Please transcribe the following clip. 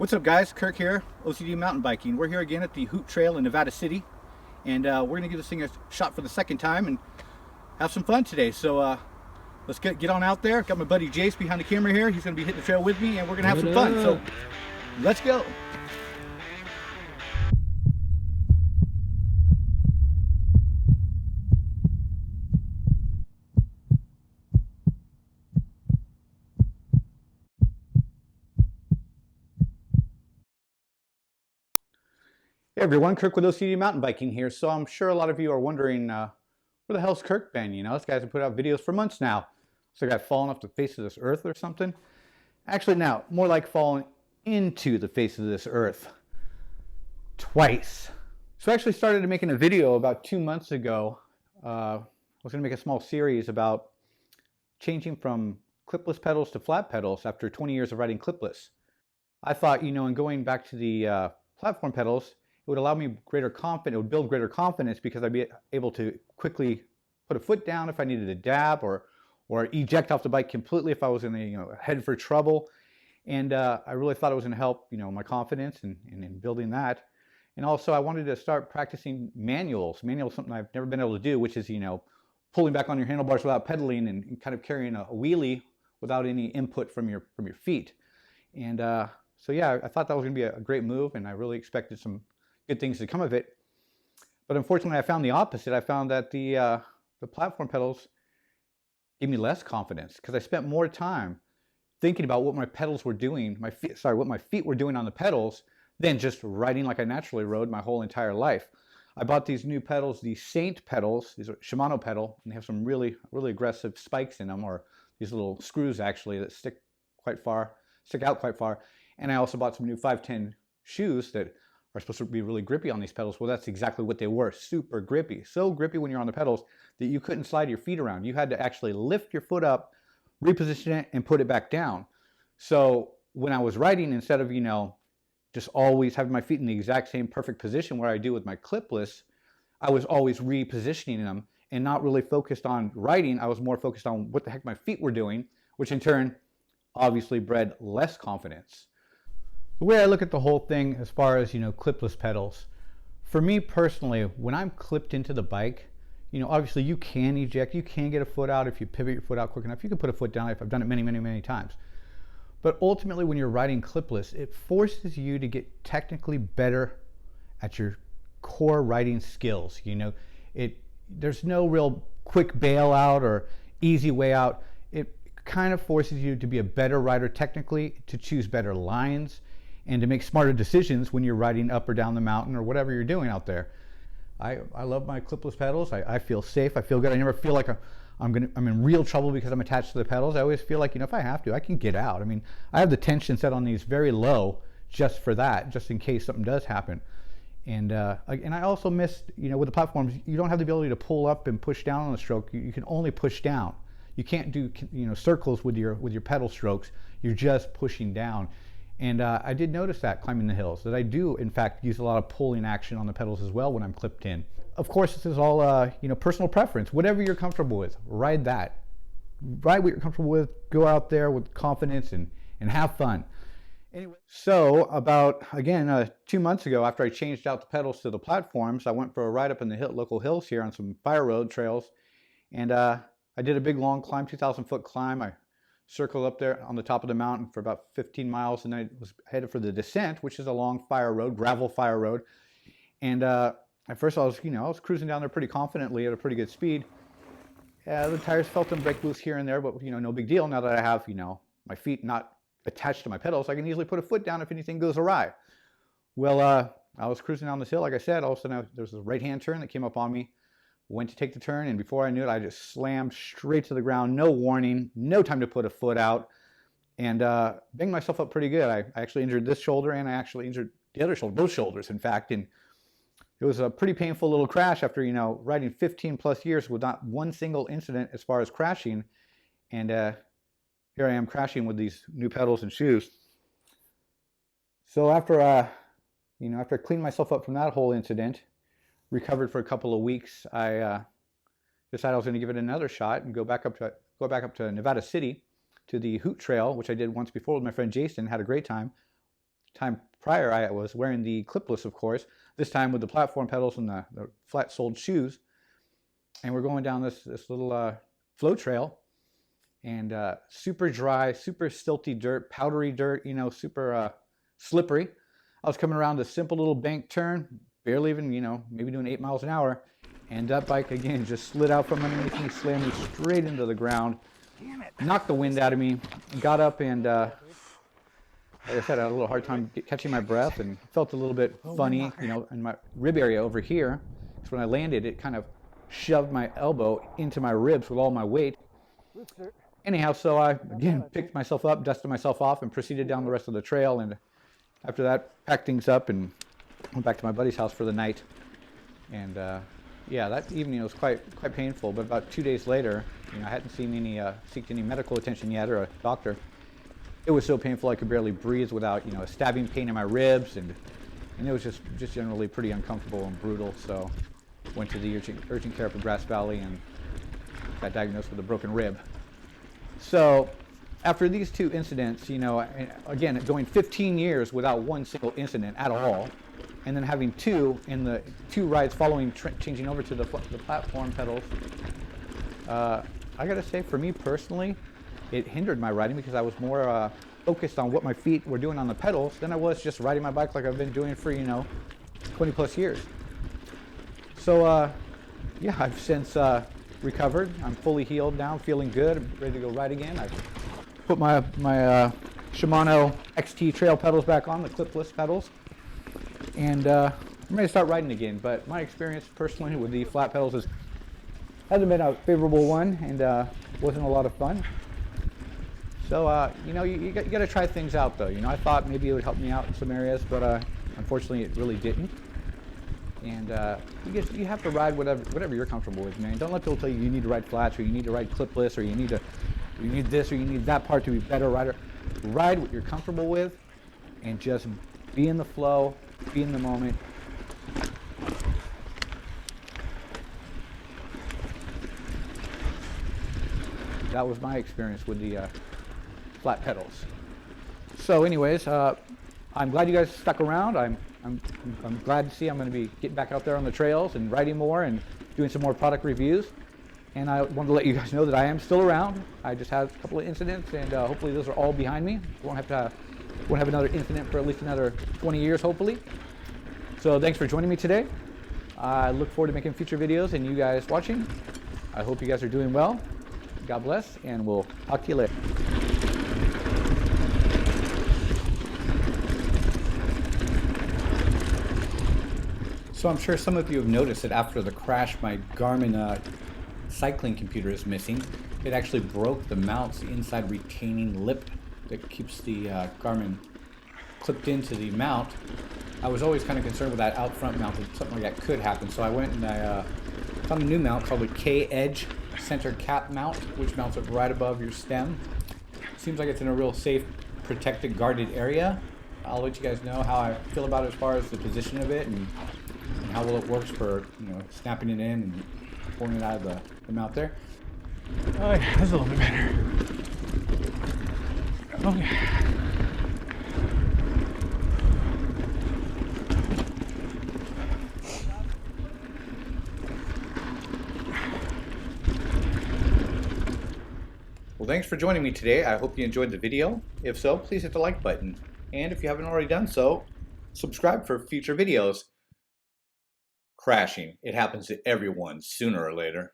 What's up, guys? Kirk here, OCD Mountain Biking. We're here again at the Hoot Trail in Nevada City, and we're going to give this thing a shot for the second time and have some fun today. So let's get on out there. Got my buddy Jace behind the camera here. He's going to be hitting the trail with me, and we're going to have some fun. So let's go. Hey everyone, Kirk with OCD Mountain Biking here. So I'm sure a lot of you are wondering, where the hell's Kirk been? You know, this guy's been putting out videos for months now. So the guy falling off the face of this earth or something? Actually, now, more like falling into the face of this earth. Twice. So I actually started making a video about 2 months ago. I was going to make a small series about changing from clipless pedals to flat pedals after 20 years of riding clipless. I thought, you know, in going back to the platform pedals, it would allow me greater confidence, it would build greater confidence because I'd be able to quickly put a foot down if I needed to dab or eject off the bike completely if I was in head for trouble. And I really thought it was going to help, my confidence in building that. And also I wanted to start practicing manuals. Manuals, something I've never been able to do, which is, pulling back on your handlebars without pedaling and kind of carrying a wheelie without any input from your feet. And so yeah, I thought that was going to be a great move, and I really expected some good things to come of it. But unfortunately, I found the opposite. I found that the platform pedals gave me less confidence because I spent more time thinking about what my pedals were doing, what my feet were doing on the pedals, than just riding like I naturally rode my whole entire life. I bought these new pedals, these Saint pedals. These are Shimano pedal, and they have some really, really aggressive spikes in them, or these little screws actually that stick out quite far. And I also bought some new 510 shoes that are supposed to be really grippy on these pedals. Well, that's exactly what they were, super grippy. So grippy when you're on the pedals that you couldn't slide your feet around. You had to actually lift your foot up, reposition it, and put it back down. So when I was riding, instead of, just always having my feet in the exact same perfect position where I do with my clipless, I was always repositioning them and not really focused on riding. I was more focused on what the heck my feet were doing, which in turn obviously bred less confidence. The way I look at the whole thing as far as, clipless pedals, for me personally, when I'm clipped into the bike, obviously you can eject, you can get a foot out if you pivot your foot out quick enough. You can put a foot down. I've done it many, many, many times. But ultimately, when you're riding clipless, it forces you to get technically better at your core riding skills. There's no real quick bailout or easy way out. It kind of forces you to be a better rider technically, to choose better lines, and to make smarter decisions when you're riding up or down the mountain or whatever you're doing out there. I love my clipless pedals. I feel safe. I feel good. I never feel like I'm in real trouble because I'm attached to the pedals. I always feel like, if I have to, I can get out. I mean, I have the tension set on these very low just for that, just in case something does happen. And I also missed, with the platforms, you don't have the ability to pull up and push down on the stroke. You can only push down. You can't do, circles with your pedal strokes. You're just pushing down. And I did notice that climbing the hills, that I do, in fact, use a lot of pulling action on the pedals as well when I'm clipped in. Of course, this is all, personal preference. Whatever you're comfortable with, ride that. Ride what you're comfortable with. Go out there with confidence and have fun. Anyway, so about, again, 2 months ago, after I changed out the pedals to the platforms, I went for a ride up in the local hills here on some fire road trails. And I did a big, long climb, 2,000-foot climb. I circled up there on the top of the mountain for about 15 miles, and I was headed for the descent, which is a long fire road, gravel fire road. And at first I was cruising down there pretty confidently at a pretty good speed. The tires felt them break loose here and there, but no big deal. Now that I have my feet not attached to my pedals, I can easily put a foot down if anything goes awry. Well, I was cruising down this hill, like I said. All of a sudden there was a right-hand turn that came up on me. Went to take the turn, and before I knew it, I just slammed straight to the ground. No warning, no time to put a foot out, and banged myself up pretty good. I actually injured this shoulder, and I actually injured the other shoulder, both shoulders, in fact. And it was a pretty painful little crash after, riding 15 plus years with not one single incident as far as crashing. And here I am crashing with these new pedals and shoes. So after I cleaned myself up from that whole incident, recovered for a couple of weeks, I decided I was going to give it another shot and go back up to Nevada City to the Hoot Trail, which I did once before with my friend Jason. Had a great time. time prior, I was wearing the clipless, of course, this time with the platform pedals and the flat-soled shoes. And we're going down this little flow trail, and super dry, super silty dirt, powdery dirt, you know, super slippery. I was coming around a simple little bank turn, barely even, you know, maybe doing 8 miles an hour, and that bike again just slid out from underneath me, slammed me straight into the ground, knocked the wind out of me, got up, and like I said, I had a little hard time catching my breath and felt a little bit funny, you know, in my rib area over here. So when I landed, it kind of shoved my elbow into my ribs with all my weight. Anyhow, so I again picked myself up, dusted myself off, and proceeded down the rest of the trail. And after that, packed things up and went back to my buddy's house for the night. And yeah, that evening was quite painful. But about 2 days later, you know, I hadn't seen seeked any medical attention yet, or a doctor. It was so painful I could barely breathe without, you know, a stabbing pain in my ribs, and it was just generally pretty uncomfortable and brutal. So went to the urgent care for Grass Valley and got diagnosed with a broken rib. So after these 2 incidents, you know, again, going 15 years without one single incident at all, and then having 2 in the 2 rides following changing over to the platform pedals, I gotta say, for me personally, it hindered my riding because I was more focused on what my feet were doing on the pedals than I was just riding my bike like I've been doing for, you know, 20 plus years. So yeah, I've since recovered. I'm fully healed now, feeling good. I'm ready to go ride again. I put my Shimano XT trail pedals back on, the clipless pedals, and I'm ready to start riding again. But my experience personally with the flat pedals hasn't been a favorable one, and wasn't a lot of fun. So you know, you got to try things out though. You know, I thought maybe it would help me out in some areas, but unfortunately it really didn't. And you have to ride whatever you're comfortable with, man. Don't let people tell you need to ride flats, or you need to ride clipless, or you need this, or you need that part to be a better rider. Ride what you're comfortable with, and just be in the flow, be in the moment. That was my experience with the flat pedals. So anyways, I'm glad you guys stuck around. I'm glad to see I'm going to be getting back out there on the trails and riding more and doing some more product reviews. And I wanted to let you guys know that I am still around. I just had a couple of incidents, and hopefully those are all behind me. Won't have another incident for at least another 20 years, hopefully. So thanks for joining me today. I look forward to making future videos and you guys watching. I hope you guys are doing well. God bless, and we'll talk to you later. So I'm sure some of you have noticed that after the crash, my Garmin cycling computer is missing. It actually broke the mount's inside retaining lip that keeps the Garmin clipped into the mount. I was always kind of concerned with that out front mount, that something like that could happen. So I went and I found a new mount called a K-Edge center cap mount, which mounts it right above your stem. Seems like it's in a real safe, protected, guarded area. I'll let you guys know how I feel about it as far as the position of it and how well it works for, you know, snapping it in and pulling it out of the mount there. Oh yeah, that's a little bit better. Oh yeah. Well, thanks for joining me today. I hope you enjoyed the video. If so, please hit the like button. And if you haven't already done so, subscribe for future videos. Crashing. It happens to everyone sooner or later.